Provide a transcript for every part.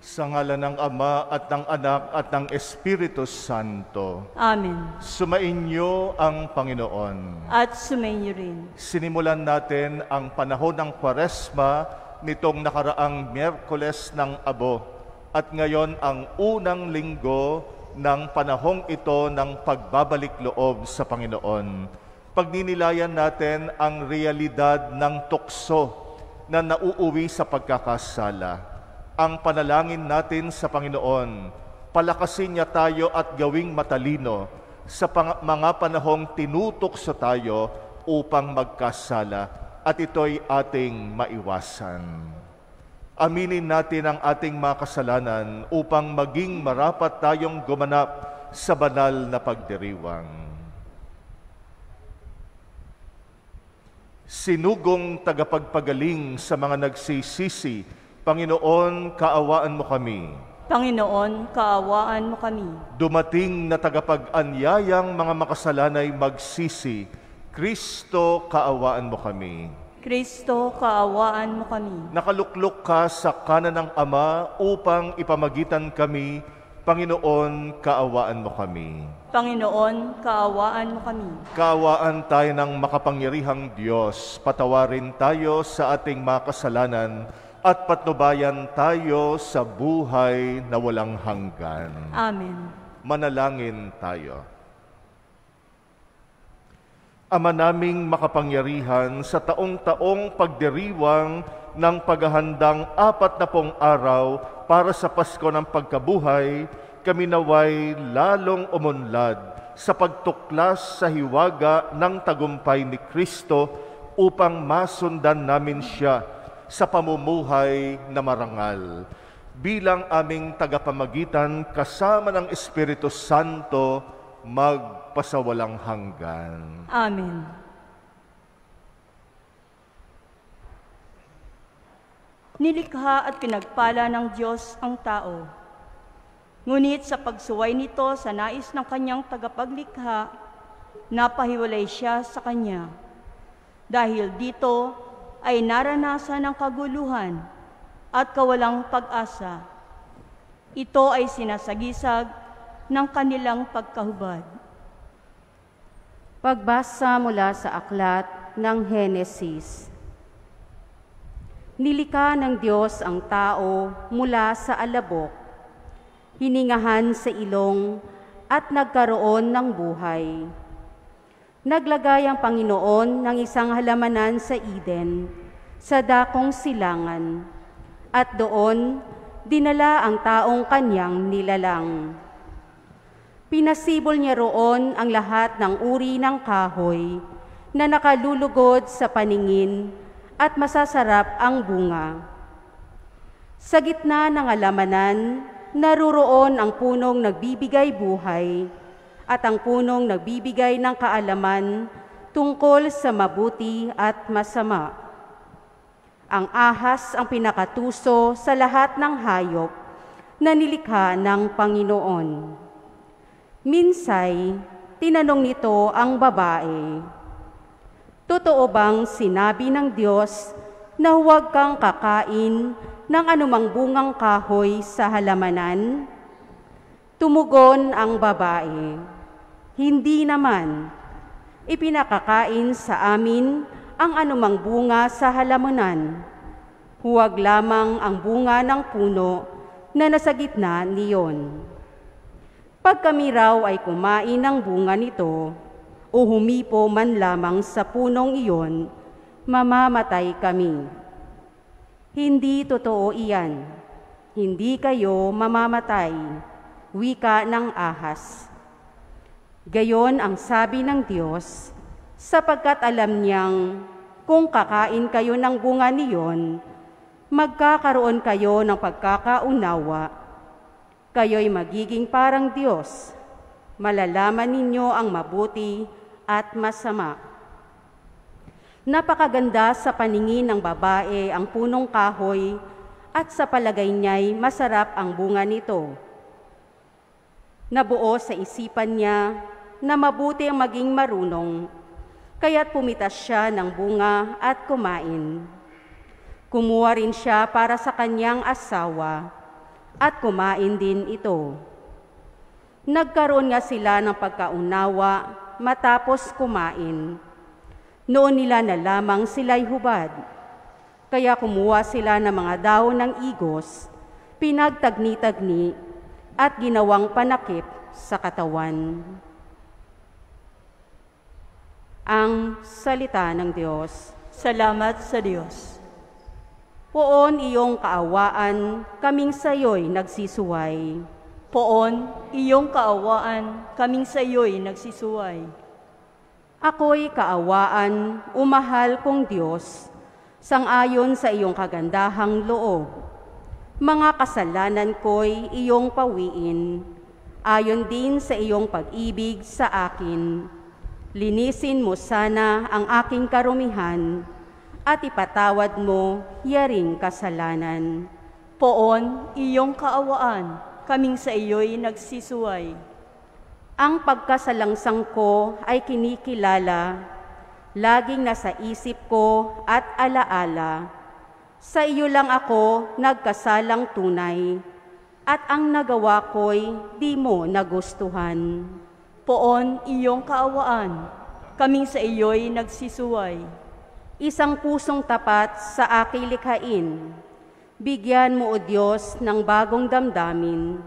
Sa ngalan ng Ama at ng Anak at ng Espiritu Santo. Amen. Sumainyo ang Panginoon. At sumainyo rin. Sinimulan natin ang panahon ng Kwaresma nitong nakaraang Miyerkules ng Abo at ngayon ang unang linggo ng panahong ito ng pagbabalik loob sa Panginoon. Pagninilayan natin ang realidad ng tukso na nauuwi sa pagkakasala. Ang panalangin natin sa Panginoon, palakasin niya tayo at gawing matalino sa mga panahong tinutukso tayo upang magkasala at ito'y ating maiwasan. Aminin natin ang ating mga kasalanan upang maging marapat tayong gumanap sa banal na pagdiriwang. Sinugong tagapagpagaling sa mga nagsisisi, Panginoon, kaawaan mo kami. Panginoon, kaawaan mo kami. Dumating na tagapag-anyayang mga makasalanay magsisi, Kristo, kaawaan mo kami. Kristo, kaawaan mo kami. Nakaluklok ka sa kanan ng Ama upang ipamagitan kami, Panginoon, kaawaan mo kami. Panginoon, kaawaan mo kami. Kaawaan tayo ng makapangyarihang Diyos, patawarin tayo sa ating mga kasalanan at patnubayan tayo sa buhay na walang hanggan. Amen. Manalangin tayo. Ama naming makapangyarihan, sa taong-taong pagdiriwang ng paghahandang 40 araw para sa Pasko ng Pagkabuhay, kami naway lalong umunlad sa pagtuklas sa hiwaga ng tagumpay ni Kristo upang masundan namin siya sa pamumuhay na marangal. Bilang aming tagapamagitan kasama ng Espiritu Santo, magpasawalang hanggan. Amen. Nilikha at pinagpala ng Diyos ang tao. Ngunit sa pagsuway nito sa nais ng kanyang tagapaglikha, napahiwalay siya sa kanya. Dahil dito ay naranasan ng kaguluhan at kawalang pag-asa. Ito ay sinasagisag ng kanilang pagkahubad. Pagbasa mula sa aklat ng Henesis. Nilikha ng Diyos ang tao mula sa alabok, hiningahan sa ilong at nagkaroon ng buhay. Naglagay ang Panginoon ng isang halamanan sa Eden, sa dakong silangan, at doon dinala ang taong kanyang nilalang. Pinasibol niya roon ang lahat ng uri ng kahoy na nakalulugod sa paningin at masasarap ang bunga. Sa gitna ng halamanan, naruroon ang punong nagbibigay buhay at ang punong nagbibigay ng kaalaman tungkol sa mabuti at masama. Ang ahas ang pinakatuso sa lahat ng hayop na nilikha ng Panginoon. Minsay, tinanong nito ang babae, "Totoo bang sinabi ng Diyos na huwag kang kakain ng anumang bungang kahoy sa halamanan?" Tumugon ang babae, "Hindi naman. Ipinakakain sa amin ang anumang bunga sa halamanan. Huwag lamang ang bunga ng puno na nasa gitna niyon. Pag kami raw ay kumain ng bunga nito, o humipo man lamang sa punong iyon, mamamatay kami. Hindi totoo iyan. Hindi kayo mamamatay." Wika ng ahas. Gayon ang sabi ng Diyos, sapagkat alam niyang kung kakain kayo ng bunga niyon, magkakaroon kayo ng pagkakaunawa. Kayo'y magiging parang Diyos. Malalaman ninyo ang mabuti at masama. Napakaganda sa paningin ng babae ang punong kahoy at sa palagay niya'y masarap ang bunga nito. Nabuo sa isipan niya na mabuti ang maging marunong, kaya't pumitas siya ng bunga at kumain. Kumuha rin siya para sa kanyang asawa at kumain din ito. Nagkaroon nga sila ng pagkaunawa matapos kumain. Noon nila na lamang sila'y hubad, kaya kumuha sila ng mga dahon ng igos, pinagtagni-tagni at ginawang panakip sa katawan. Ang salita ng Diyos. Salamat sa Diyos. Poon iyong kaawaan, kaming sayo'y nagsisuway. Poon, iyong kaawaan, kaming sa iyo'y nagsisuway. Ako'y kaawaan, umahal kong Diyos, sangayon sa iyong kagandahang loob. Mga kasalanan ko'y iyong pawiin, ayon din sa iyong pag-ibig sa akin. Linisin mo sana ang aking karumihan, at ipatawad mo yaring kasalanan. Poon, iyong kaawaan, kaming sa iyo'y nagsisuway. Ang pagkasalangsang ko ay kinikilala, laging nasa isip ko at alaala. Sa iyo lang ako nagkasalang tunay, at ang nagawa ko'y di mo nagustuhan. Poon, iyong kaawaan, kaming sa iyo'y nagsisuway. Isang pusong tapat sa aking likhain, bigyan mo, O Diyos, ng bagong damdamin.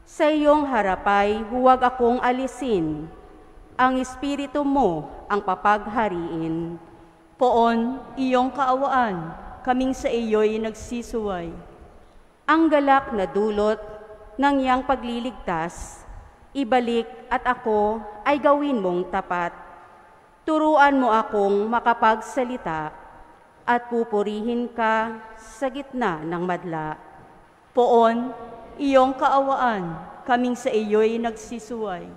Sa iyong harapay, huwag akong alisin. Ang Espiritu mo ang papaghariin. Poon, iyong kaawaan, kaming sa iyo'y nagsisuway. Ang galak na dulot ng iyang pagliligtas, ibalik at ako ay gawin mong tapat. Turuan mo akong makapagsalita at pupurihin ka sa gitna ng madla. Poon, iyong kaawaan, kaming sa iyo'y nagsisuway.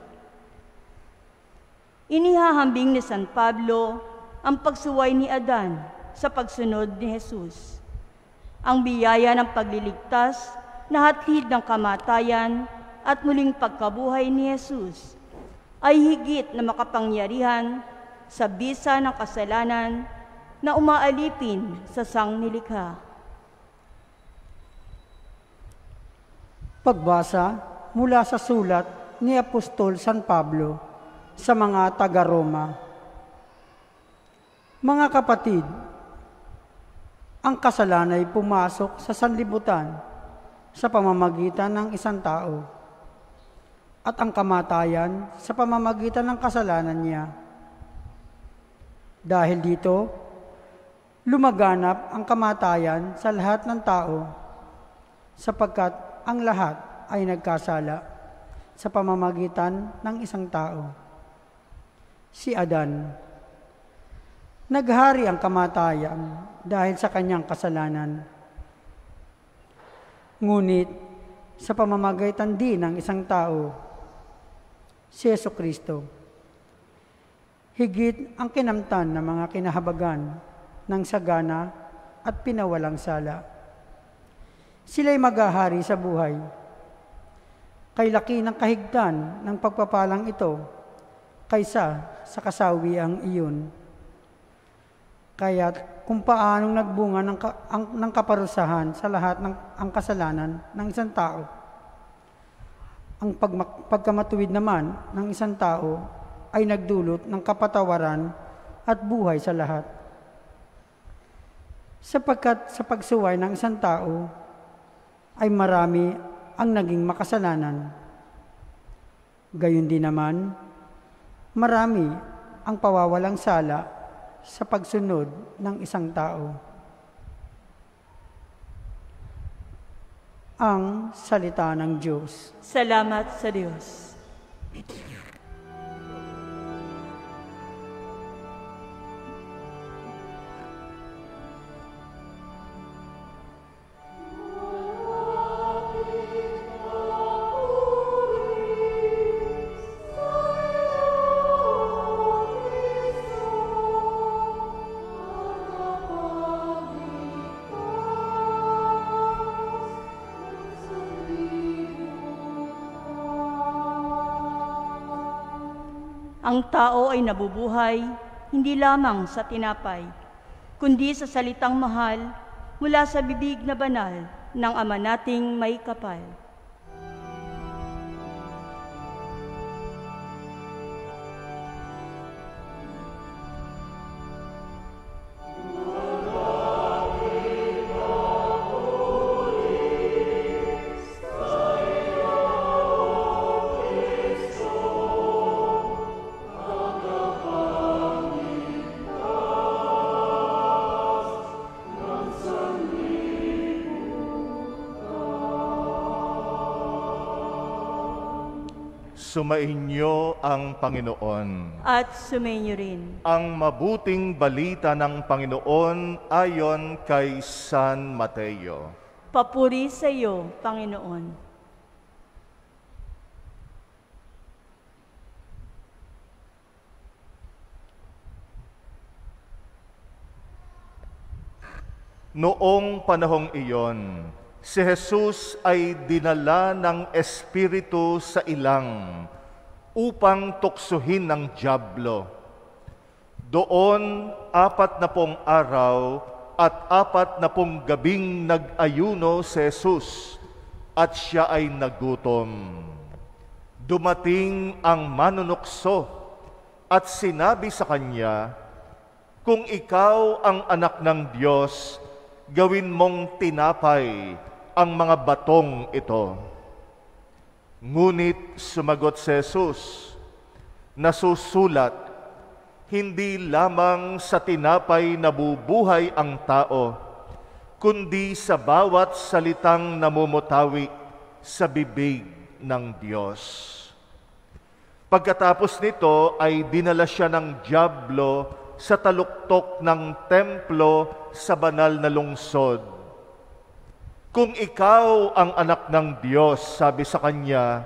Inihahambing ni San Pablo ang pagsuway ni Adan sa pagsunod ni Jesus. Ang biyaya ng pagliligtas na hatid ng kamatayan at muling pagkabuhay ni Jesus ay higit na makapangyarihan sa bisa ng kasalanan na umaalipin sa sangnilikha. Pagbasa mula sa sulat ni Apostol San Pablo sa mga taga-Roma. Mga kapatid, ang kasalanan ay pumasok sa sanlibutan sa pamamagitan ng isang tao, at ang kamatayan sa pamamagitan ng kasalanan niya. Dahil dito, lumaganap ang kamatayan sa lahat ng tao, sapagkat ang lahat ay nagkasala sa pamamagitan ng isang tao, si Adan. Naghari ang kamatayan dahil sa kanyang kasalanan. Ngunit sa pamamagitan din ng isang tao, si Jesucristo, higit ang kinamtan ng mga kinahabagan ng sagana at pinawalang sala. Sila'y maghahari sa buhay. Kay laki ng kahigdan ng pagpapalang ito kaysa sa kasawiang iyon. Kaya't kung paanong nagbunga ng kaparusahan sa lahat ng ang kasalanan ng isang tao, ang pagkamatuwid naman ng isang tao ay nagdulot ng kapatawaran at buhay sa lahat. Sapagkat sa pagsuway ng isang tao ay marami ang naging makasalanan. Gayon din naman, marami ang pawawalang sala sa pagsunod ng isang tao. Ang salita ng Diyos. Salamat sa Diyos. Ang tao ay nabubuhay hindi lamang sa tinapay, kundi sa salitang mahal mula sa bibig na banal ng Ama nating may kapal. Sumainyo ang Panginoon. At sumainyo rin. Ang mabuting balita ng Panginoon ayon kay San Mateo. Papuri sa iyo, Panginoon. Noong panahong iyon, si Jesus ay dinala ng Espiritu sa ilang upang tuksuhin ng dyablo. Doon 40 araw at 40 gabing nag-ayuno si Jesus at siya ay nagutom. Dumating ang manunukso at sinabi sa kanya, "Kung ikaw ang anak ng Diyos, gawin mong tinapay ang mga batong ito." Ngunit sumagot si Jesus, "Nasusulat, hindi lamang sa tinapay nabubuhay ang tao, kundi sa bawat salitang namumutawi sa bibig ng Diyos." Pagkatapos nito ay dinala siya ng dyablo sa taluktok ng templo sa banal na lungsod. "Kung ikaw ang anak ng Diyos," sabi sa kanya,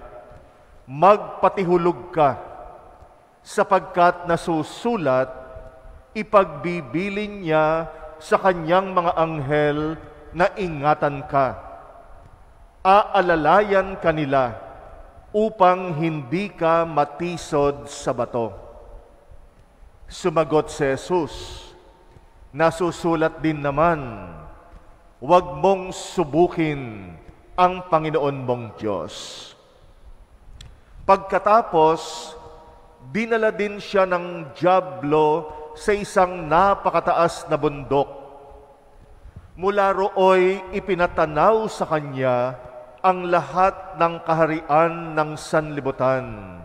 "magpatihulog ka, sapagkat nasusulat, ipagbibilin niya sa kanyang mga anghel na ingatan ka. Aalalayan kanila upang hindi ka matisod sa bato." Sumagot si Jesus, "Nasusulat din naman, huwag mong subukin ang Panginoon mong Diyos." Pagkatapos, dinala din siya ng dyablo sa isang napakataas na bundok. Mula rooy ipinatanaw sa kanya ang lahat ng kaharian ng sanlibutan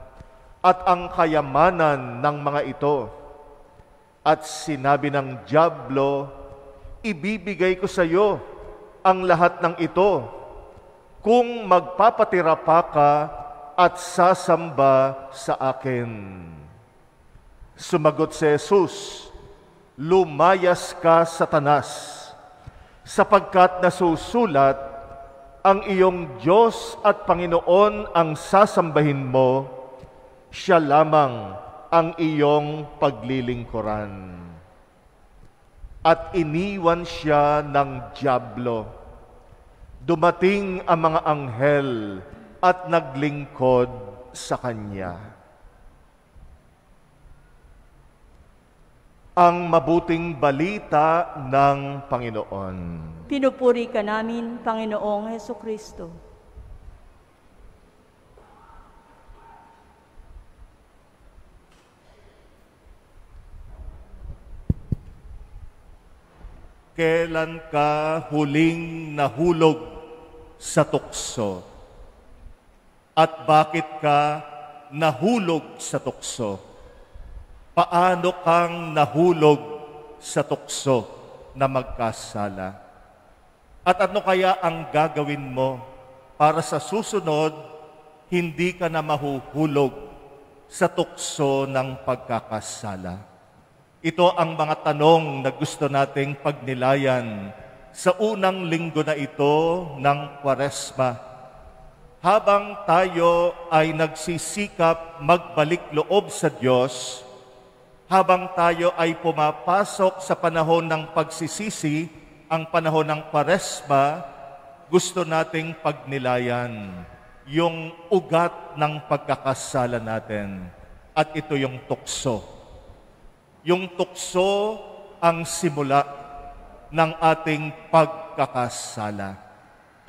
at ang kayamanan ng mga ito. At sinabi ng dyablo, "Ibibigay ko sa iyo ang lahat ng ito kung magpapatira pa ka at sasamba sa akin." Sumagot si Jesus, "Lumayas ka, Satanas, sapagkat nasusulat, ang iyong Diyos at Panginoon ang sasambahin mo, siya lamang ang iyong paglilingkuran." At iniwan siya ng dyablo. Dumating ang mga anghel at naglingkod sa kanya. Ang mabuting balita ng Panginoon. Pinupuri ka namin, Panginoong Hesukristo. Kailan ka huling nahulog sa tukso? At bakit ka nahulog sa tukso? Paano kang nahulog sa tukso na magkasala? At ano kaya ang gagawin mo para sa susunod hindi ka na mahuhulog sa tukso ng pagkakasala? Ito ang mga tanong na gusto nating pagnilayan sa unang linggo na ito ng Kwaresma. Habang tayo ay nagsisikap magbalik loob sa Diyos, habang tayo ay pumapasok sa panahon ng pagsisisi, ang panahon ng Kwaresma, gusto nating pagnilayan yung ugat ng pagkakasala natin. At ito yung tukso. Yung tukso ang simula ng ating pagkakasala.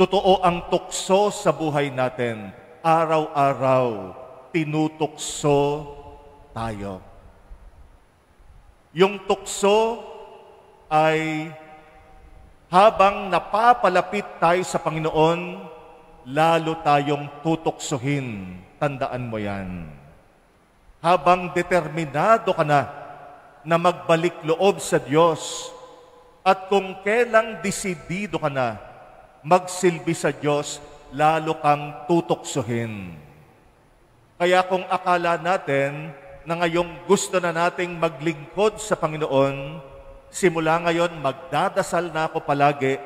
Totoo ang tukso sa buhay natin. Araw-araw, tinutukso tayo. Yung tukso ay habang napapalapit tayo sa Panginoon, lalo tayong tutuksohin. Tandaan mo yan. Habang determinado ka na magbalik loob sa Diyos, at kung kailang desidido ka na magsilbi sa Diyos, lalo kang tutuksohin. Kaya kung akala natin na ngayong gusto na nating maglingkod sa Panginoon, simula ngayon magdadasal na ako palagi,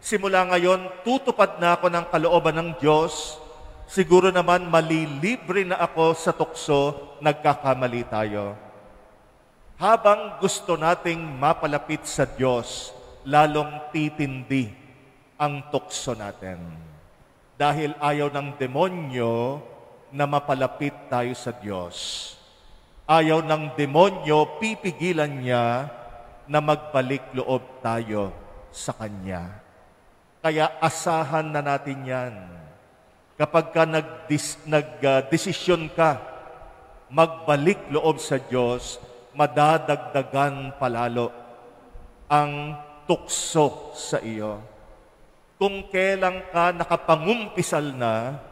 simula ngayon tutupad na ako ng kalooban ng Diyos, siguro naman malilibre na ako sa tukso, nagkakamali tayo. Habang gusto nating mapalapit sa Diyos, lalong titindi ang tukso natin. Dahil ayaw ng demonyo na mapalapit tayo sa Diyos. Ayaw ng demonyo, pipigilan niya na magbalik loob tayo sa Kanya. Kaya asahan na natin yan. Kapag ka nagdesisyon ka, magbalik loob sa Diyos, madadagdagan palalo ang tukso sa iyo. Kung kailan ka nakapangumpisal na,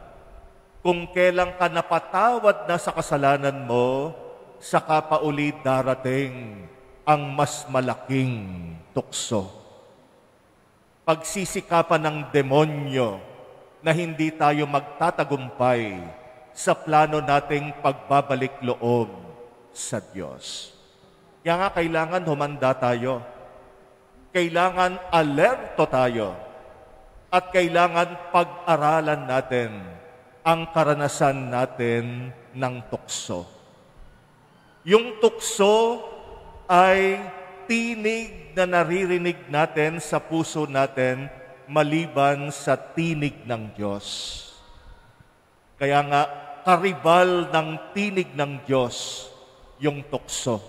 kung kailan ka napatawad na sa kasalanan mo, saka pa uli darating ang mas malaking tukso. Pagsisikapan ng demonyo na hindi tayo magtatagumpay sa plano nating pagbabalik loob sa Diyos. Kaya nga kailangan humanda tayo. Kailangan alerto tayo. At kailangan pag-aralan natin ang karanasan natin ng tukso. Yung tukso ay tinig na naririnig natin sa puso natin maliban sa tinig ng Diyos. Kaya nga, karibal ng tinig ng Diyos yung tukso.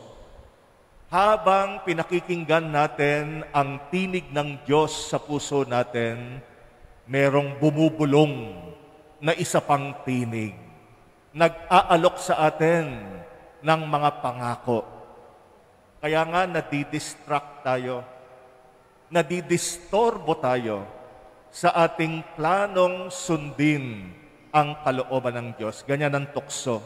Habang pinakikinggan natin ang tinig ng Diyos sa puso natin, merong bumubulong na isa pang tinig. Nag-aalok sa atin ng mga pangako. Kaya nga nadidistract tayo, nadidistorbo tayo sa ating planong sundin ang kalooban ng Diyos. Ganyan ang tukso.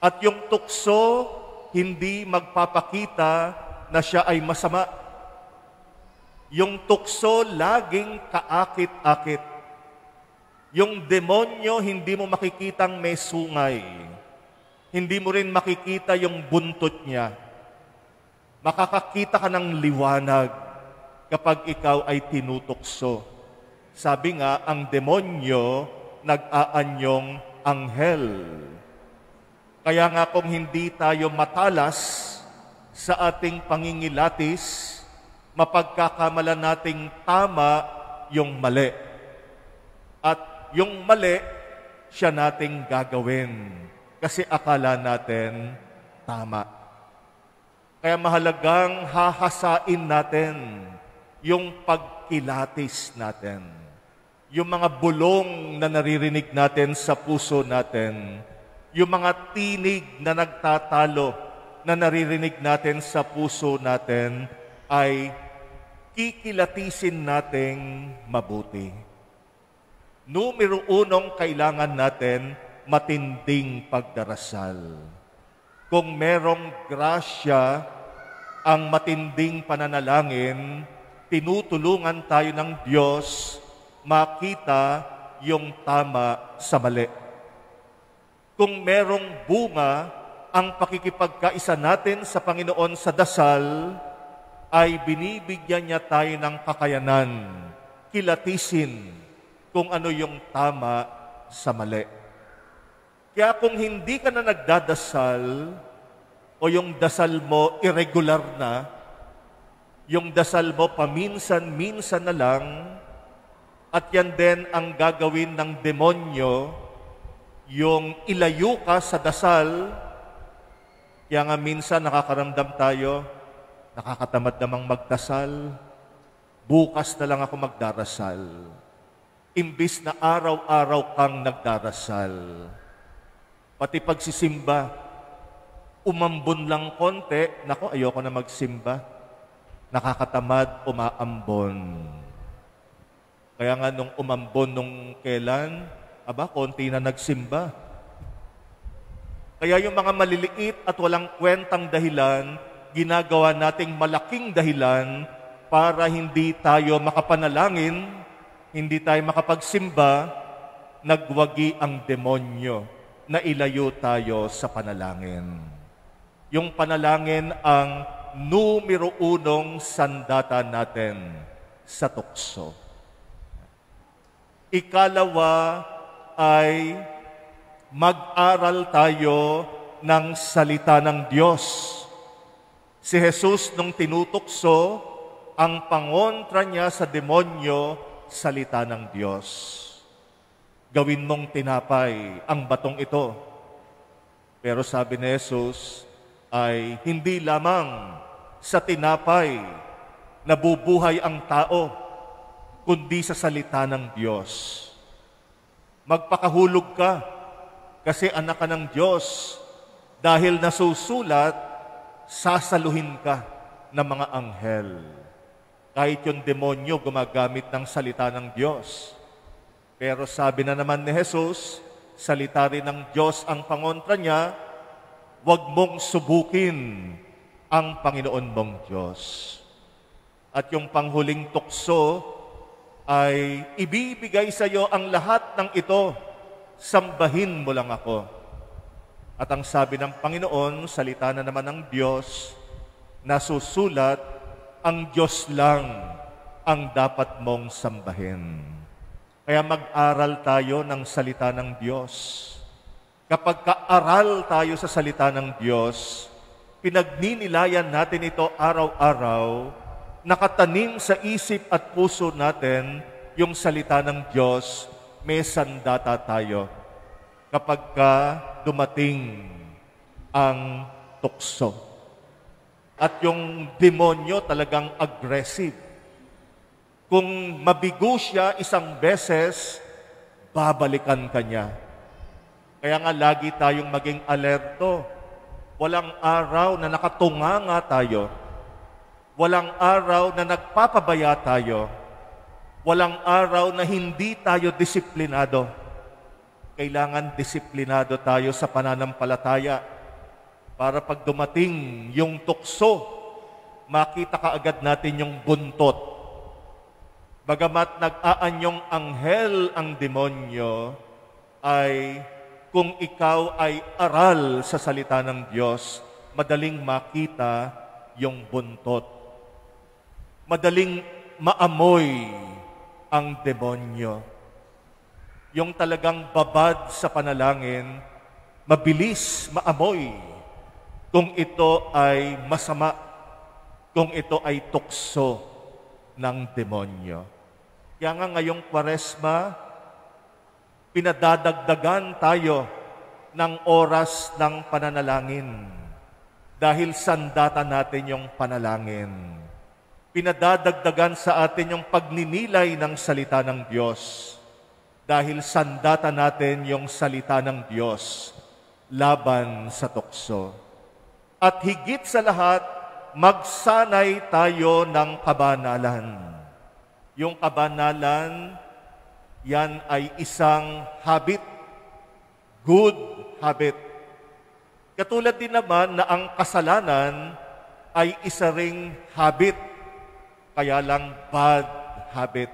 At yung tukso, hindi magpapakita na siya ay masama. Yung tukso, laging kaakit-akit. Yung demonyo, hindi mo makikitang may sungay. Hindi mo rin makikita yung buntot niya. Makakakita ka ng liwanag kapag ikaw ay tinutukso. Sabi nga, ang demonyo nag-aanyong anghel. Kaya nga kung hindi tayo matalas sa ating pangingilatis, mapagkakamalan nating tama yung mali. At yung mali, siya nating gagawin. Kasi akala natin tama. Kaya mahalagang hahasain natin yung pagkilatis natin. Yung mga bulong na naririnig natin sa puso natin. Yung mga tinig na nagtatalo na naririnig natin sa puso natin ay kikilatisin nating mabuti. Numero unong kailangan natin matinding pagdarasal. Kung merong grasya ang matinding pananalangin, tinutulungan tayo ng Diyos makita yung tama sa mali. Kung merong bunga ang pakikipagkaisa natin sa Panginoon sa dasal, ay binibigyan niya tayo ng kakayanan, kilatisin kung ano yung tama sa mali. Kaya kung hindi ka na nagdadasal, o yung dasal mo irregular na, yung dasal mo paminsan-minsan na lang, at yan din ang gagawin ng demonyo, yung ilayo ka sa dasal. Kaya nga minsan nakakaramdam tayo, nakakatamad namang magdasal, bukas na lang ako magdarasal. imbis na araw-araw kang nagdarasal. Pati pagsisimba, umambon lang konti, nako, ayoko na magsimba. Nakakatamad, umaambon. Kaya nga nung umambon nung kailan, konti na nagsimba. Kaya yung mga maliliit at walang kwentang dahilan, ginagawa nating malaking dahilan para hindi tayo makapanalangin, hindi tayo makapagsimba, nagwagi ang demonyo na ilayo tayo sa panalangin. Yung panalangin ang numero 1 sandata natin sa tukso. Ikalawa ay mag-aral tayo ng salita ng Diyos. Si Jesus nung tinutukso, ang pangontra niya sa demonyo, salita ng Diyos. Gawin mong tinapay ang batong ito. Pero sabi ni Jesus ay hindi lamang sa tinapay nabubuhay ang tao, kundi sa salita ng Diyos. Magpakahulog ka kasi anak ka ng Diyos. Dahil nasusulat, sasaluhin ka ng mga anghel. Kahit yung demonyo gumagamit ng salita ng Diyos. Pero sabi na naman ni Jesus, salita rin ng Diyos ang pangontra niya, huwag mong subukin ang Panginoon mong Diyos. At yung panghuling tukso ay ibibigay sa iyo ang lahat ng ito, sambahin mo lang ako. At ang sabi ng Panginoon, salita na naman ng Diyos, nasusulat, ang Diyos lang ang dapat mong sambahin. Kaya mag-aral tayo ng salita ng Diyos. Kapag kaaral tayo sa salita ng Diyos, pinagninilayan natin ito araw-araw, nakatanim sa isip at puso natin yung salita ng Diyos, may sandata tayo. Kapag ka dumating ang tukso. At yung demonyo talagang aggressive. Kung mabigo siya isang beses, babalikan ka niya. Kaya nga lagi tayong maging alerto. Walang araw na nakatunganga tayo. Walang araw na nagpapabaya tayo. Walang araw na hindi tayo disiplinado. Kailangan disiplinado tayo sa pananampalataya para pag dumating yung tukso, makita kaagad natin yung buntot. Bagamat nag-aanyong anghel ang demonyo, ay kung ikaw ay aral sa salita ng Diyos, madaling makita yung buntot. Madaling maamoy ang demonyo. Yung talagang babad sa panalangin, mabilis maamoy kung ito ay masama, kung ito ay tukso ng demonyo. Kaya nga ngayong Kwaresma, pinadadagdagan tayo ng oras ng pananalangin dahil sandata natin yung panalangin. Pinadadagdagan sa atin yung pagninilay ng salita ng Diyos dahil sandata natin yung salita ng Diyos laban sa tukso. At higit sa lahat, magsanay tayo ng kabanalan. Yung kabanalan, yan ay isang habit, good habit. Katulad din naman na ang kasalanan ay isa ring habit, kaya lang bad habit.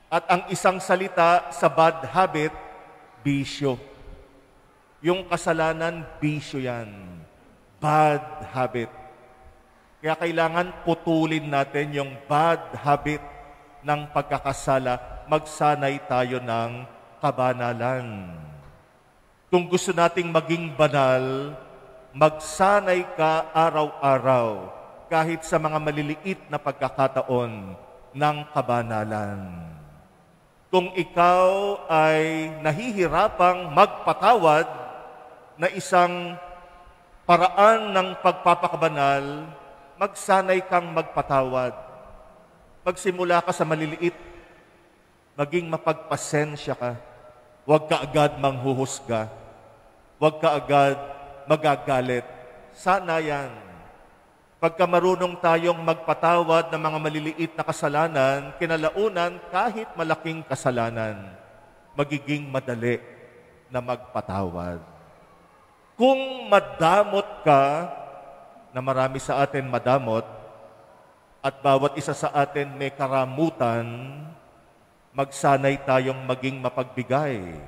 At ang isang salita sa bad habit, bisyo. Yung kasalanan, bisyo yan. Bad habit. Kaya kailangan putulin natin yung bad habit ng pagkakasala. Magsanay tayo ng kabanalan. Kung gusto nating maging banal, magsanay ka araw-araw kahit sa mga maliliit na pagkakataon ng kabanalan. Kung ikaw ay nahihirapang magpatawad na isang paraan ng pagpapakabanal, magsanay kang magpatawad. Magsimula ka sa maliliit. maging mapagpasensya ka. Huwag ka agad manghuhusga. Huwag ka agad magagalit. Sana yan. Pagka marunong tayong magpatawad ng mga maliliit na kasalanan, kinalaunan kahit malaking kasalanan, magiging madali na magpatawad. Kung madamot ka, na marami sa atin madamot, at bawat isa sa atin may karamutan, magsanay tayong maging mapagbigay.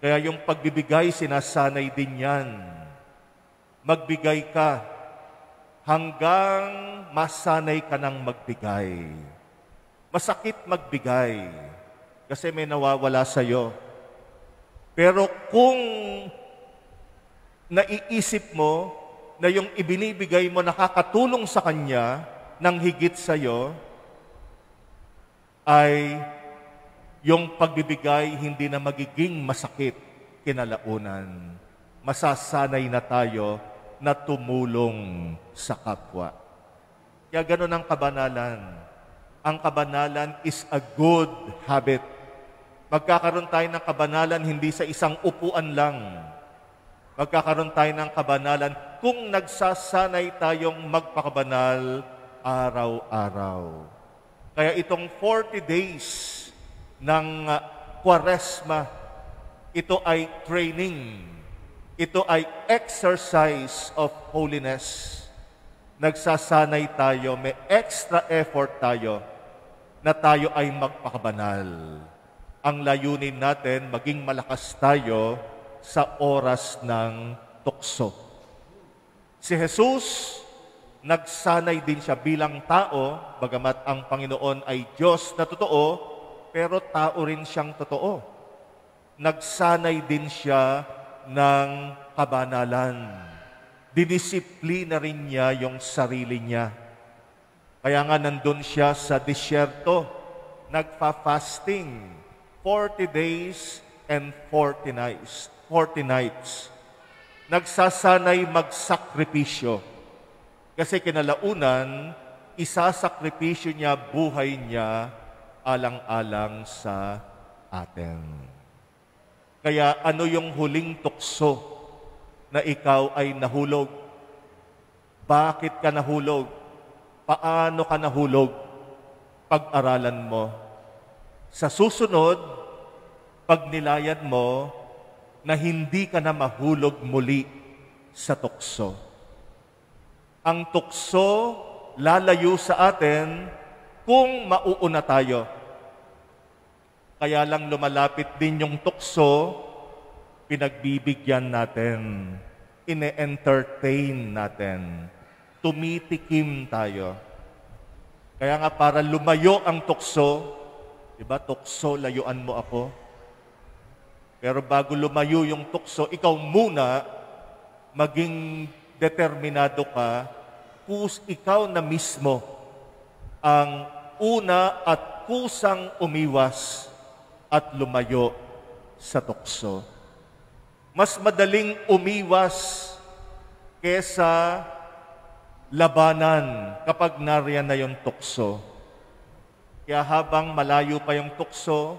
Kaya yung pagbibigay, sinasanay din yan. Magbigay ka hanggang masanay ka ng magbigay. Masakit magbigay kasi may nawawala sa'yo. Pero kung naiisip mo na yung ibinibigay mo nakakatulong sa Kanya ng higit sa'yo, ay yung pagbibigay hindi na magiging masakit kinalaunan. Masasanay na tayo na tumulong sa kapwa. Kaya ganun ang kabanalan. Ang kabanalan is a good habit. Magkakaroon tayo ng kabanalan hindi sa isang upuan lang. Magkakaroon tayo ng kabanalan kung nagsasanay tayong magpakabanal araw-araw. Kaya itong 40 days ng Kwaresma, ito ay training. Ito ay exercise of holiness. Nagsasanay tayo, may extra effort tayo na tayo ay magpakabanal. Ang layunin natin, maging malakas tayo sa oras ng tukso. Si Jesus, nagsanay din siya bilang tao, bagamat ang Panginoon ay Diyos na totoo, pero tao rin siyang totoo. Nagsanay din siya ng kabanalan. Dinisiplina rin niya yung sarili niya. Kaya nga nandun siya sa disyerto, nagfa-fasting, 40 days and 40 nights. Nagsasanay magsakripisyo. Kasi kinalaunan, isasakripisyo niya buhay niya alang-alang sa atin. Kaya ano yung huling tukso na ikaw ay nahulog? Bakit ka nahulog? Paano ka nahulog? Pag-aralan mo. Sa susunod, pagnilayan mo na hindi ka na mahulog muli sa tukso. Ang tukso lalayo sa atin kung mauuna tayo. Kaya lang lumalapit din yung tukso, pinagbibigyan natin, ine-entertain natin, tumitikim tayo. Kaya nga para lumayo ang tukso, diba, tukso, layuan mo ako. Pero bago lumayo yung tukso, ikaw muna maging determinado ka, ikaw na mismo ang una at kusang umiwas at lumayo sa tukso. Mas madaling umiwas kesa labanan kapag nariyan na yung tukso. Kaya habang malayo pa yung tukso,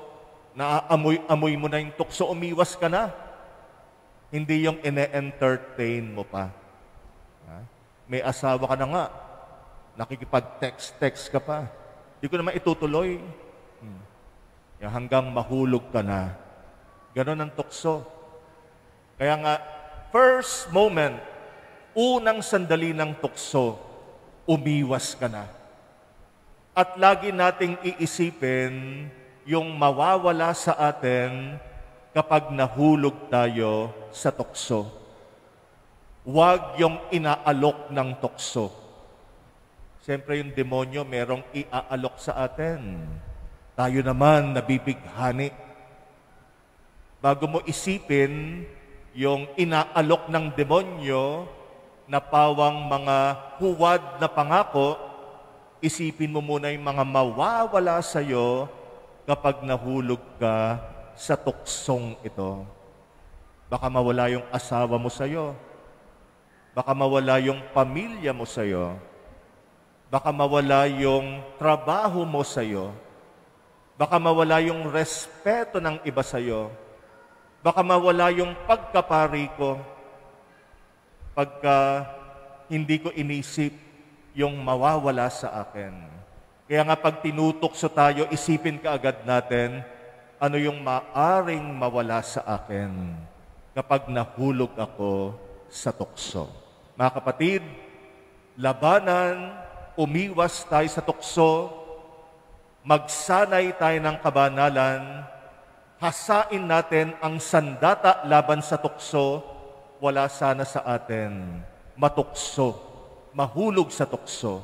naaamoy-amoy mo na yung tukso, umiwas ka na. Hindi yung ine-entertain mo pa. May asawa ka na nga, nakikipag-text ka pa. Hindi ko naman itutuloy. Hanggang mahulog ka na. Ganon ang tukso. Kaya nga, first moment, unang sandali ng tukso, umiwas ka na. At lagi nating iisipin yung mawawala sa atin kapag nahulog tayo sa tukso. Huwag yung inaalok ng tukso. Siyempre yung demonyo merong iaalok sa atin. Tayo naman nabibighani. Bago mo isipin yung inaalok ng demonyo na pawang mga huwad na pangako, isipin mo muna yung mga mawawala sa'yo kapag nahulog ka sa tuksong ito. Baka mawala yung asawa mo sa'yo. Baka mawala yung pamilya mo sa'yo. Baka mawala yung trabaho mo sa'yo. Baka mawala yung respeto ng iba sa'yo. Baka mawala yung pagkapari ko pagka hindi ko inisip yung mawawala sa akin. Kaya nga pag tinutokso tayo, isipin kaagad natin ano yung maaring mawala sa akin kapag nahulog ako sa tukso. Mga kapatid, labanan, umiwas tayo sa tukso, magsanay tayo ng kabanalan, hasain natin ang sandata laban sa tukso, wala sana sa atin matukso, mahulog sa tukso,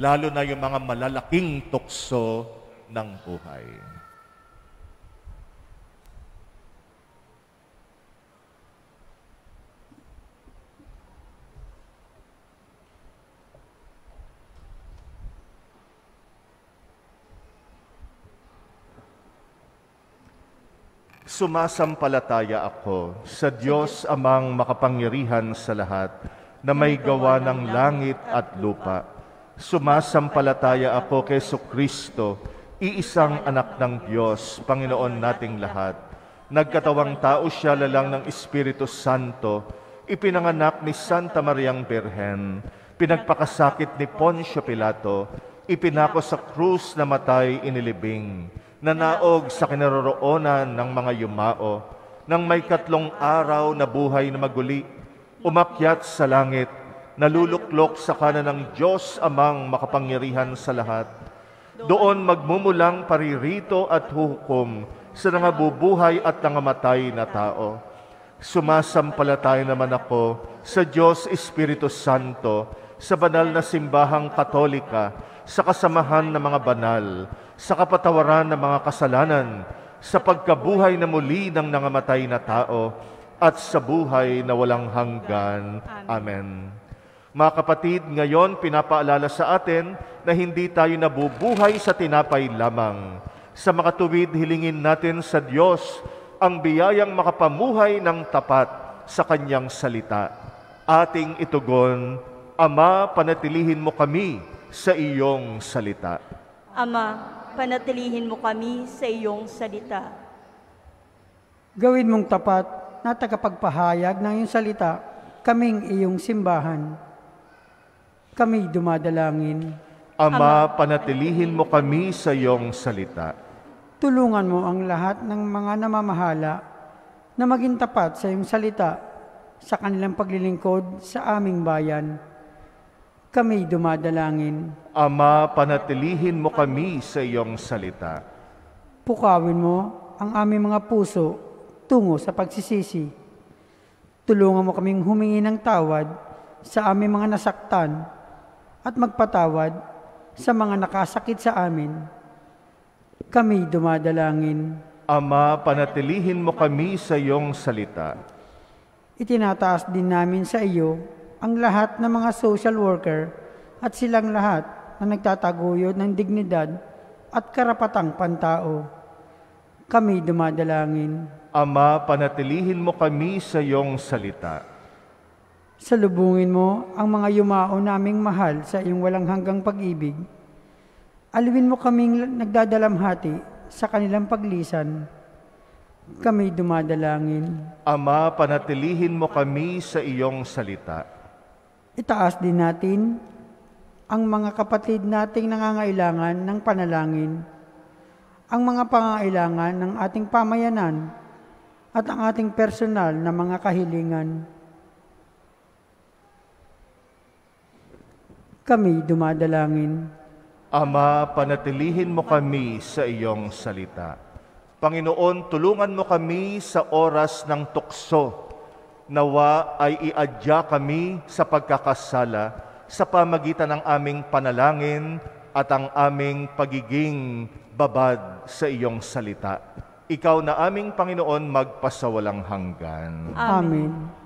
lalo na yung mga malalaking tukso ng buhay. Sumasampalataya ako sa Diyos amang makapangyarihan sa lahat, na may gawa ng langit at lupa. Sumasampalataya ako kay Kristo, iisang anak ng Diyos, Panginoon nating lahat. Nagkatawang tao siya lalang ng Espiritu Santo, ipinanganak ni Santa Mariang Birhen, pinagpakasakit ni Poncio Pilato, ipinako sa krus na matay inilibing, nanaog sa kinaroroonan ng mga yumao, nang may 3 araw na buhay na maguli, umakyat sa langit, naluluklok sa kanan ng Diyos amang makapangyarihan sa lahat. Doon magmumulang paririto at huhukom sa nangabubuhay at nangamatay na tao. Sumasampalataya naman ako sa Diyos Espiritu Santo, sa banal na simbahang Katolika, sa kasamahan ng mga banal, sa kapatawaran ng mga kasalanan, sa pagkabuhay na muli ng nangamatay na tao, at sa buhay na walang hanggan. Amen. Mga kapatid, ngayon pinapaalala sa atin na hindi tayo nabubuhay sa tinapay lamang. Sa makatuwid, hilingin natin sa Diyos ang biyayang makapamuhay ng tapat sa Kanyang salita. Ating itugon, Ama, panatilihin mo kami sa iyong salita. Ama, panatilihin mo kami sa iyong salita. Gawin mong tapat na tagapagpahayag ng iyong salita, kaming iyong simbahan. Kami dumadalangin. Ama, panatilihin mo kami sa iyong salita. Tulungan mo ang lahat ng mga namamahala na maging tapat sa iyong salita sa kanilang paglilingkod sa aming bayan. Kami dumadalangin. Ama, panatilihin mo kami sa iyong salita. Pukawin mo ang aming mga puso tungo sa pagsisisi. Tulungan mo kaming humingi ng tawad sa aming mga nasaktan at magpatawad sa mga nakasakit sa amin. Kami dumadalangin. Ama, panatilihin mo kami sa iyong salita. Itinataas din namin sa iyo ang lahat ng mga social worker at silang lahat na nagtataguyod ng dignidad at karapatang pantao. Kami dumadalangin. Ama, panatilihin mo kami sa iyong salita. Salubungin mo ang mga yumao naming mahal sa iyong walang hanggang pag-ibig. Aliwin mo kaming nagdadalamhati sa kanilang paglisan. Kami dumadalangin. Ama, panatilihin mo kami sa iyong salita. Itaas din natin ang mga kapatid nating nangangailangan ng panalangin, ang mga pangangailangan ng ating pamayanan at ang ating personal na mga kahilingan. Kami dumadalangin. Ama, panatilihin mo kami sa iyong salita. Panginoon, tulungan mo kami sa oras ng tukso. Nawa ay iadya kami sa pagkakasala sa pamagitan ng aming panalangin at ang aming pagiging babad sa iyong salita. Ikaw na aming Panginoon magpasawalang hanggan. Amen.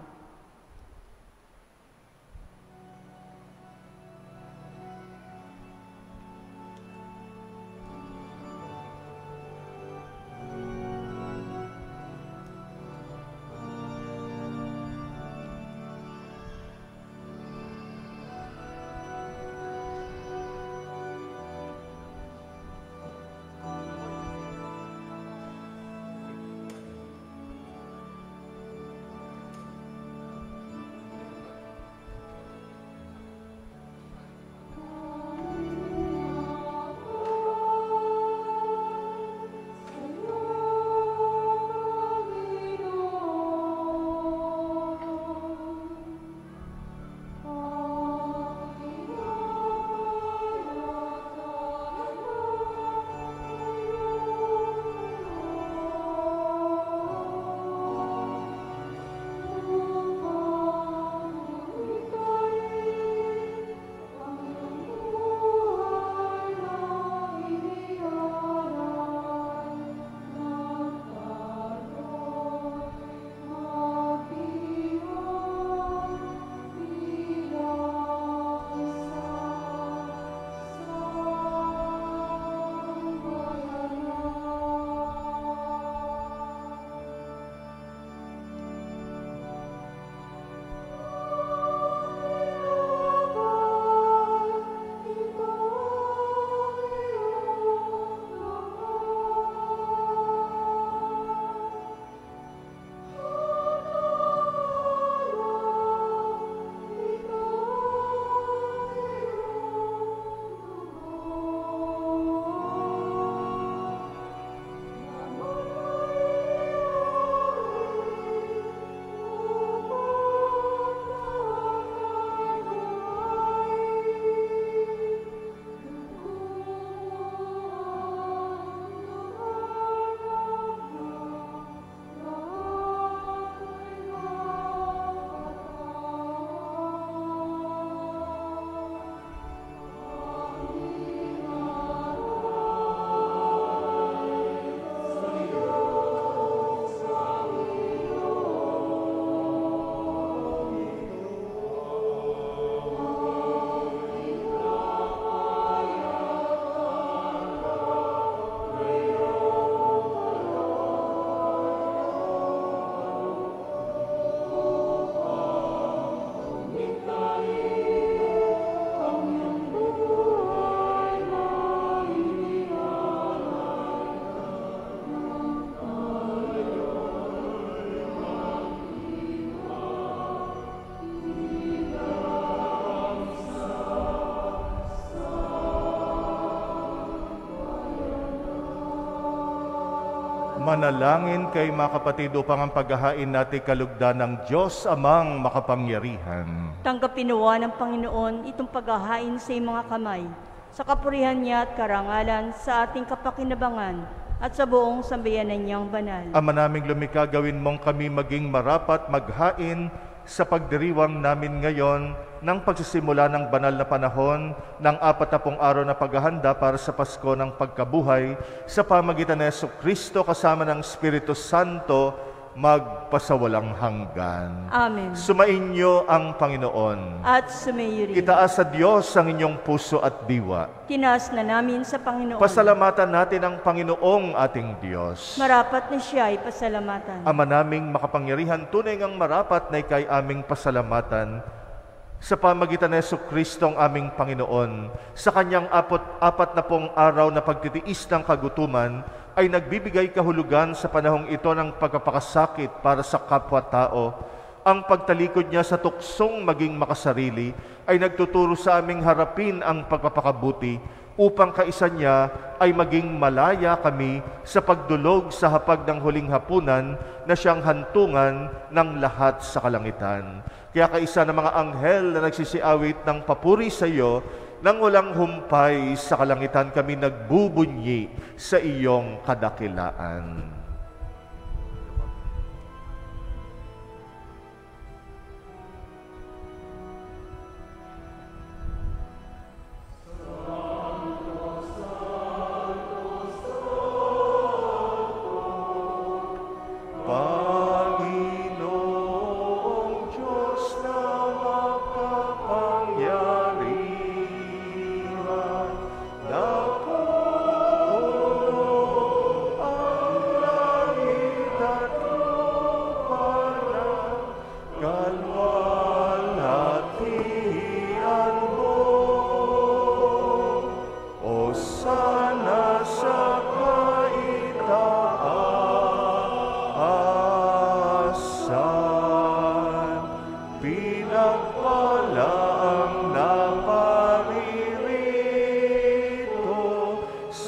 Manalangin kay mga kapatid upang ang paghahain natin kalugdan ng Diyos Amang makapangyarihan. Tanggapin nawa ng Panginoon itong paghahain sa iyong mga kamay, sa kapurihan niya at karangalan sa ating kapakinabangan at sa buong sambayanan niyang banal. Ama naming lumikha, gawin mong kami maging marapat maghain sa pagdiriwang namin ngayon ng pagsisimula ng banal na panahon ng 40 araw na paghahanda para sa Pasko ng Pagkabuhay sa pamagitan ng Jesucristo kasama ng Espiritu Santo magpasawalang hanggan. Amen. Sumainyo ang Panginoon. At sumayo rin. Itaas sa Diyos ang inyong puso at diwa. Tinaas na namin sa Panginoon. Pasalamatan natin ang Panginoong ating Diyos. Marapat na siya ay pasalamatan. Ama naming makapangyarihan, tunay ngang marapat na ikay aming pasalamatan sa pamagitan ng Jesucristo ang aming Panginoon. Sa kanyang 40 araw na pagtitiis ng kagutuman, ay nagbibigay kahulugan sa panahong ito ng pagpapakasakit para sa kapwa-tao. Ang pagtalikod niya sa tuksong maging makasarili ay nagtuturo sa aming harapin ang pagpapakabuti upang kaisa niya ay maging malaya kami sa pagdulog sa hapag ng huling hapunan na siyang hantungan ng lahat sa kalangitan. Kaya kaisa ng mga anghel na nagsisiawit ng papuri sa iyo, nang walang humpay sa kalangitan kami nagbubunyi sa iyong kadakilaan.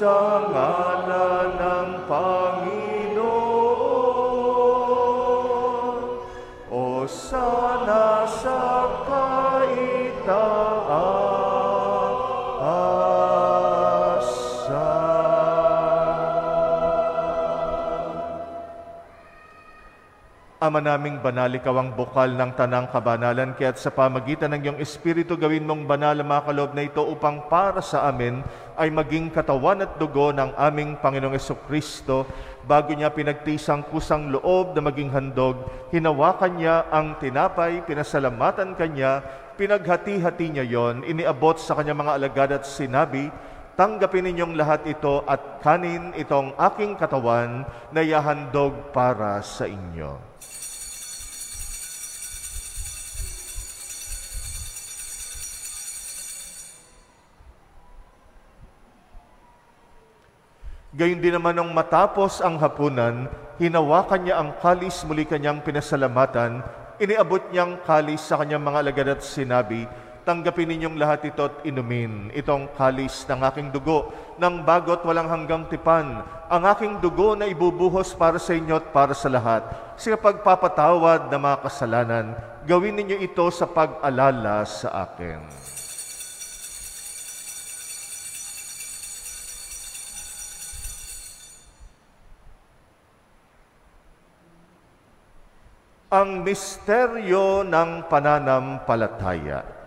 Sa ngalan ng Panginoon, o sana sa Ama naming banal, ikaw ang bukal ng tanang kabanalan, kaya't sa pamagitan ng iyong Espiritu gawin mong banal ang mga kaloob na ito upang para sa amin ay maging katawan at dugo ng aming Panginoong Jesucristo. Bago niya pinagtisang kusang loob na maging handog, hinawakan niya ang tinapay, pinasalamatan kanya, pinaghati-hati niya yon, iniabot sa kanyang mga alagad at sinabi, "Tanggapin ninyong lahat ito at kanin itong aking katawan na ihahandog para sa inyo." Gayon din naman nung matapos ang hapunan, hinawakan niya ang kalis, muli kanyang pinasalamatan, iniabot niyang kalis sa kanyang mga alagad at sinabi, "Tanggapin ninyong lahat ito at inumin. Itong kalis ng aking dugo, ng bagot walang hanggang tipan, ang aking dugo na ibubuhos para sa inyo at para sa lahat. Sa pagpapatawad ng mga kasalanan, gawin ninyo ito sa pag-alala sa akin." Ang misteryo ng pananampalataya.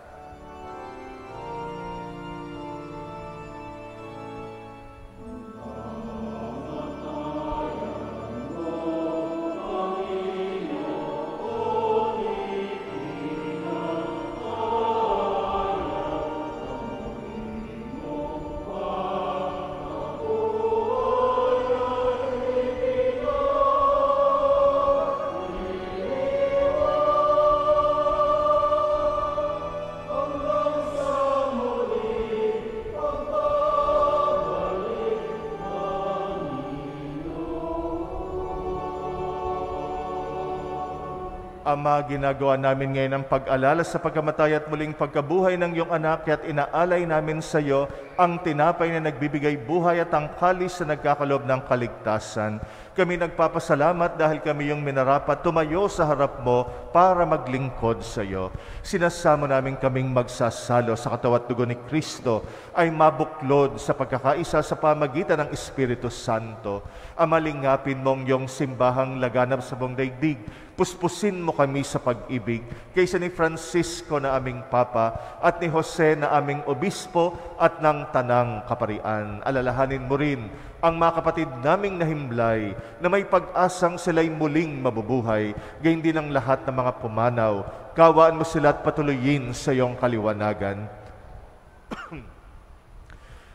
Ama, ginagawa namin ngayon ang pag-alala sa pagkamatay at muling pagkabuhay ng iyong anak, at inaalay namin sa iyo ang tinapay na nagbibigay buhay at ang kalis na nagkakaloob ng kaligtasan. Kami nagpapasalamat dahil kami yung minarapat tumayo sa harap mo para maglingkod sa iyo. Sinasamo namin kaming magsasalo sa katawan at dugo ni Kristo ay mabuklod sa pagkakaisa sa pamagitan ng Espiritu Santo. Amalingapin mong yung simbahang laganap sa buong daigdig. Puspusin mo kami sa pag-ibig kaysa ni Francisco na aming Papa at ni Jose na aming Obispo at ng Tanang Kaparian. Alalahanin mo rin ang mga kapatid naming nahimlay na may pag-asang sila'y muling mabubuhay, gayon din ang lahat ng mga pumanaw. Kawaan mo sila at patuloyin sa iyong kaliwanagan.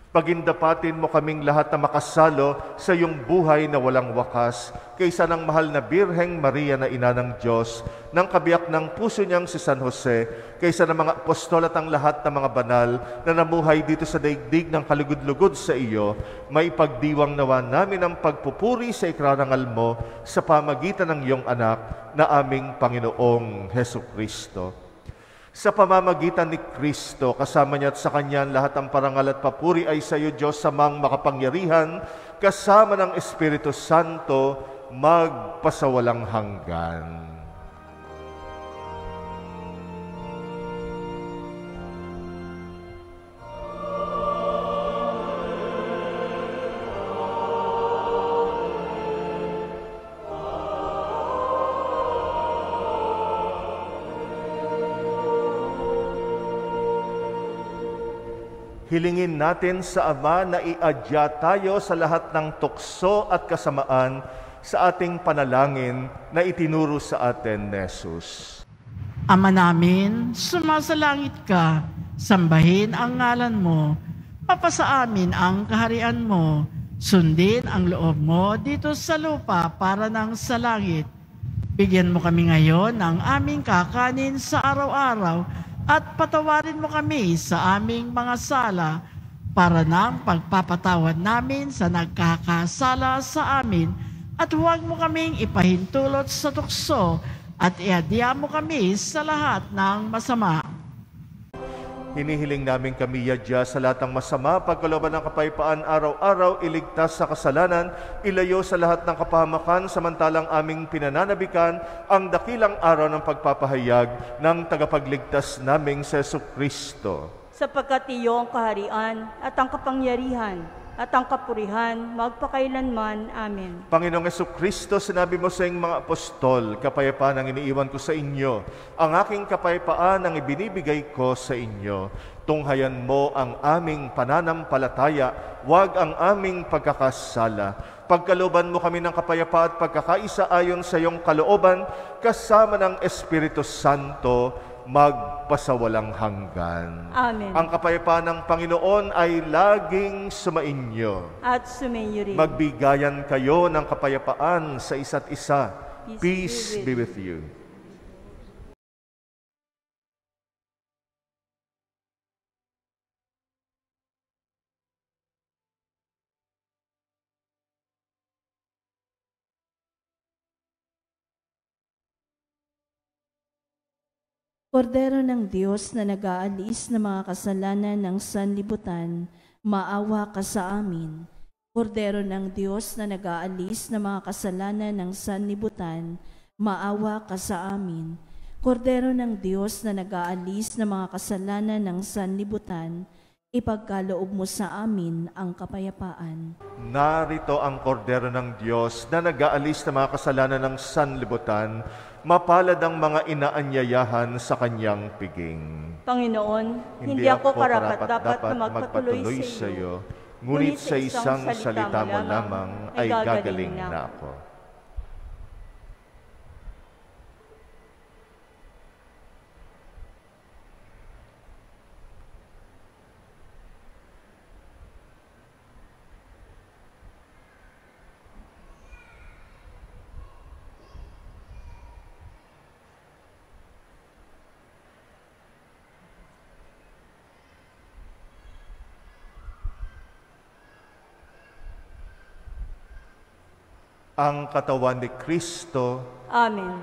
Pagindapatin mo kaming lahat na makasalo sa iyong buhay na walang wakas, kaysa ng mahal na Birheng Maria na ina ng Diyos, ng kabiyak ng puso niyang si San Jose, kaysa ng mga apostol at ang lahat ng mga banal na namuhay dito sa daigdig ng kalugod-lugod sa iyo, may pagdiwang nawa namin ang pagpupuri sa ikarangal mo sa pamagitan ng iyong anak na aming Panginoong Heso Kristo. Sa pamamagitan ni Kristo, kasama niya at sa Kanya lahat ng parangal at papuri ay sa iyo, Diyos Amang makapangyarihan, kasama ng Espiritu Santo, magpasawalang hanggan. Hilingin natin sa Ama na iadya tayo sa lahat ng tukso at kasamaan sa ating panalangin na itinuro sa atin ni Jesus. Ama namin, sumasalangit ka, sambahin ang ngalan mo, mapasa amin ang kaharian mo, sundin ang loob mo dito sa lupa para ng sa langit. Bigyan mo kami ngayon ng aming kakanin sa araw-araw, at patawarin mo kami sa aming mga sala para ng pagpapatawad namin sa nagkakasala sa amin, at huwag mo kaming ipahintulot sa tukso at iadya mo kami sa lahat ng masama. Hinihiling namin kami yadya sa lahat ng masama, pagkalooban ng kapayapaan araw-araw, iligtas sa kasalanan, ilayo sa lahat ng kapahamakan, samantalang aming pinananabikan ang dakilang araw ng pagpapahayag ng tagapagligtas naming si Jesucristo. Sapagkat iyo ang kaharian at ang kapangyarihan at ang kapurihan magpakailanman. Amen. Panginoong Jesucristo, sinabi mo sa iyong mga apostol, kapayapaan ang iniiwan ko sa inyo. Ang aking kapayapaan ang ibinibigay ko sa inyo. Tunghayan mo ang aming pananampalataya, huwag ang aming pagkakasala. Pagkalooban mo kami ng kapayapaan at pagkakaisa ayon sa iyong kalooban, kasama ng Espiritu Santo, magpasawalang hanggan. Amen. Ang kapayapaan ng Panginoon ay laging sumainyo. At sumainyo rin. Magbigayan kayo ng kapayapaan sa isa't isa. Peace be with you. Kordero ng Diyos na nag-aalis ng mga kasalanan ng sanlibutan, maawa ka sa amin. Kordero ng Diyos na nag-aalis ng mga kasalanan ng sanlibutan, maawa ka sa amin. Kordero ng Diyos na nag-aalis ng mga kasalanan ng sanlibutan, ipagkaloob mo sa amin ang kapayapaan. Narito ang kordero ng Diyos na nag-aalis ng mga kasalanan ng sanlibutan, mapalad ang mga inaanyayahan sa kanyang piging. Panginoon, hindi ako karapat-dapat na magpatuloy sa iyo, ngunit sa isang salita mo lamang ay gagaling na ako. Ang katawan ni Kristo. Amen.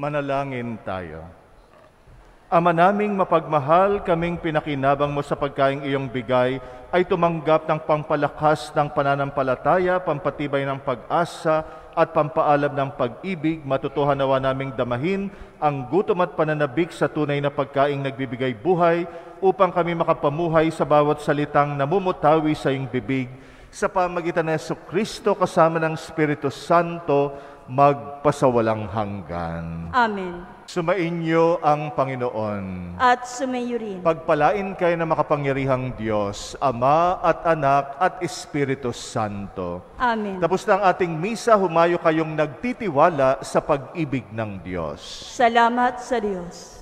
Manalangin tayo. Ama naming mapagmahal, kaming pinakinabang mo sa pagkaing iyong bigay ay tumanggap ng pampalakas ng pananampalataya, pampatibay ng pag-asa at pampaalab ng pag-ibig. Matutuhan nawa naming damahin ang gutom at pananabik sa tunay na pagkaing nagbibigay buhay upang kami makapamuhay sa bawat salitang namumutawi sa iyong bibig. Sa pamagitan ng Jesucristo kasama ng Espiritu Santo, magpasawalang hanggan. Amen. Sumainyo ang Panginoon. At sumayo rin. Pagpalain kayo ng makapangyarihang Diyos, Ama at Anak at Espiritu Santo. Amen. Tapos na ang ating misa, humayo kayong nagtitiwala sa pag-ibig ng Diyos. Salamat sa Diyos.